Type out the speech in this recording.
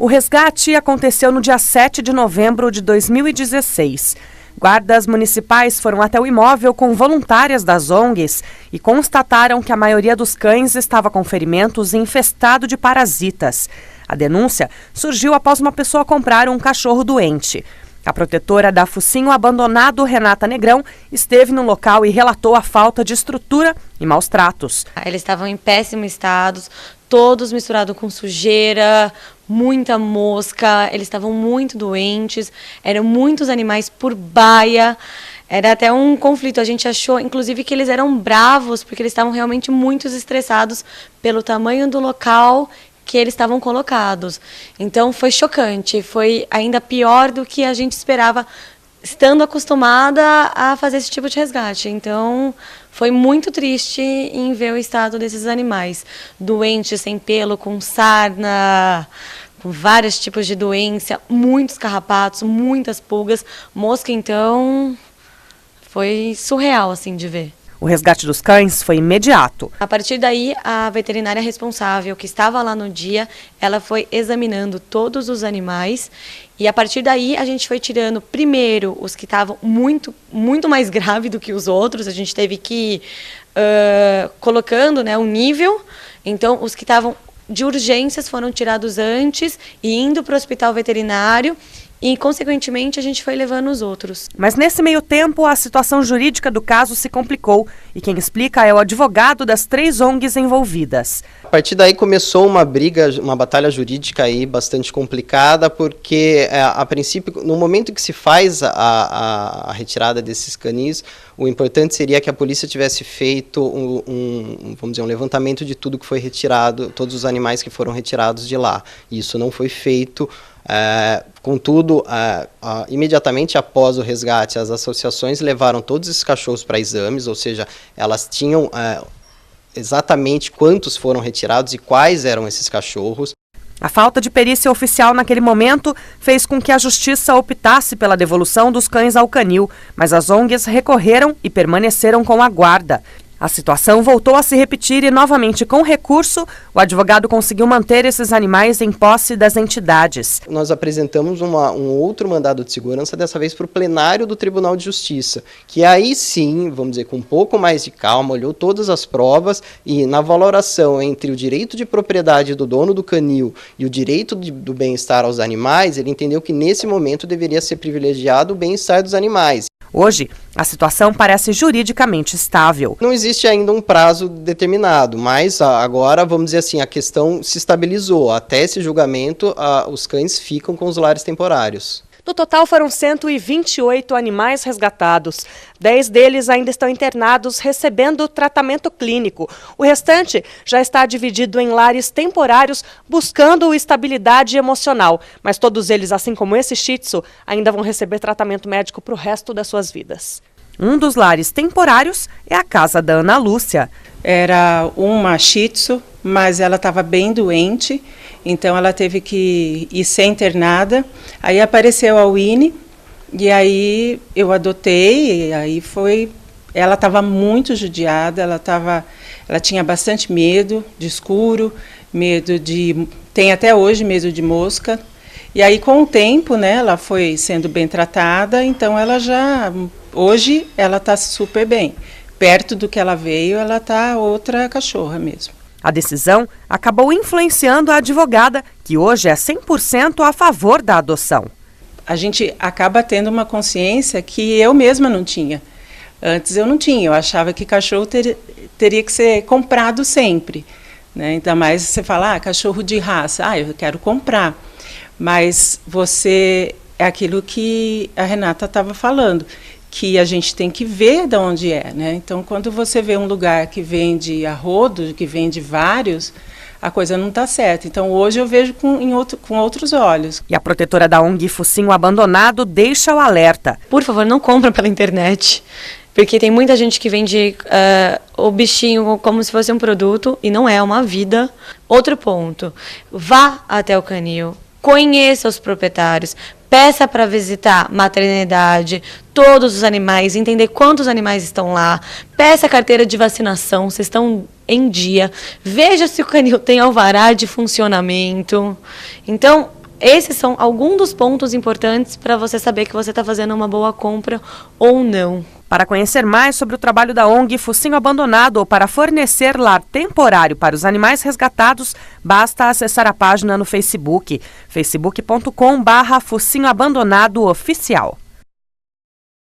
O resgate aconteceu no dia 7 de novembro de 2016. Guardas municipais foram até o imóvel com voluntárias das ONGs e constataram que a maioria dos cães estava com ferimentos e infestado de parasitas. A denúncia surgiu após uma pessoa comprar um cachorro doente. A protetora da Focinho Abandonado, Renata Negrão, esteve no local e relatou a falta de estrutura e maus tratos. Eles estavam em péssimo estado, todos misturados com sujeira, muita mosca, eles estavam muito doentes, eram muitos animais por baia, era até um conflito. A gente achou, inclusive, que eles eram bravos, porque eles estavam realmente muito estressados pelo tamanho do local que eles estavam colocados. Então foi chocante, foi ainda pior do que a gente esperava, estando acostumada a fazer esse tipo de resgate. Então foi muito triste em ver o estado desses animais, doentes, sem pelo, com sarna, com vários tipos de doença, muitos carrapatos, muitas pulgas, mosca. Então foi surreal assim de ver. O resgate dos cães foi imediato. A partir daí, a veterinária responsável, que estava lá no dia, ela foi examinando todos os animais e a partir daí a gente foi tirando primeiro os que estavam muito mais graves do que os outros. A gente teve que ir colocando, né, um nível. Então, os que estavam de urgências foram tirados antes e indo para o hospital veterinário. E, consequentemente, a gente foi levando os outros. Mas, nesse meio tempo, a situação jurídica do caso se complicou. E quem explica é o advogado das 3 ONGs envolvidas. A partir daí começou uma briga, uma batalha jurídica aí bastante complicada, porque, a princípio, no momento que se faz a retirada desses canis, o importante seria que a polícia tivesse feito vamos dizer, um levantamento de tudo que foi retirado, todos os animais que foram retirados de lá. Isso não foi feito. Contudo, imediatamente após o resgate, as associações levaram todos esses cachorros para exames, ou seja, elas tinham exatamente quantos foram retirados e quais eram esses cachorros. A falta de perícia oficial naquele momento fez com que a justiça optasse pela devolução dos cães ao canil, mas as ONGs recorreram e permaneceram com a guarda. A situação voltou a se repetir e, novamente com recurso, o advogado conseguiu manter esses animais em posse das entidades. Nós apresentamos um outro mandado de segurança, dessa vez para o plenário do Tribunal de Justiça, que aí sim, vamos dizer, com um pouco mais de calma, olhou todas as provas e, na valoração entre o direito de propriedade do dono do canil e o direito do bem-estar aos animais, ele entendeu que nesse momento deveria ser privilegiado o bem-estar dos animais. Hoje, a situação parece juridicamente estável. Não existe ainda um prazo determinado, mas agora, vamos dizer assim, a questão se estabilizou. Até esse julgamento, os cães ficam com os lares temporários. No total, foram 128 animais resgatados. 10 deles ainda estão internados, recebendo tratamento clínico. O restante já está dividido em lares temporários, buscando estabilidade emocional. Mas todos eles, assim como esse Shih Tzu, ainda vão receber tratamento médico para o resto das suas vidas. Um dos lares temporários é a casa da Ana Lúcia. Era uma Shih Tzu, mas ela estava bem doente, então ela teve que ser internada. Aí apareceu a Winnie, e aí eu adotei, e aí foi... Ela estava muito judiada, ela tinha bastante medo de escuro, tem até hoje medo de mosca. E aí com o tempo, né, ela foi sendo bem tratada, então hoje ela está super bem. Perto do que ela veio, ela está outra cachorra mesmo. A decisão acabou influenciando a advogada, que hoje é 100% a favor da adoção. A gente acaba tendo uma consciência que eu mesma não tinha. Antes eu não tinha, eu achava que cachorro teria que ser comprado sempre, né? Ainda mais você fala, cachorro de raça, eu quero comprar. Mas é aquilo que a Renata estava falando, que a gente tem que ver de onde é, né? Então, quando você vê um lugar que vende a rodo, que vende vários, a coisa não está certa. Então, hoje eu vejo com outros olhos. E a protetora da ONG Focinho Abandonado deixa o alerta. Por favor, não compra pela internet, porque tem muita gente que vende o bichinho como se fosse um produto e não é uma vida. Outro ponto, vá até o canil, conheça os proprietários, peça para visitar maternidade, todos os animais, entender quantos animais estão lá, peça a carteira de vacinação, se estão em dia, veja se o canil tem alvará de funcionamento. Então, esses são alguns dos pontos importantes para você saber que você está fazendo uma boa compra ou não. Para conhecer mais sobre o trabalho da ONG Focinho Abandonado ou para fornecer lar temporário para os animais resgatados, basta acessar a página no Facebook, facebook.com/Focinho Abandonado Oficial.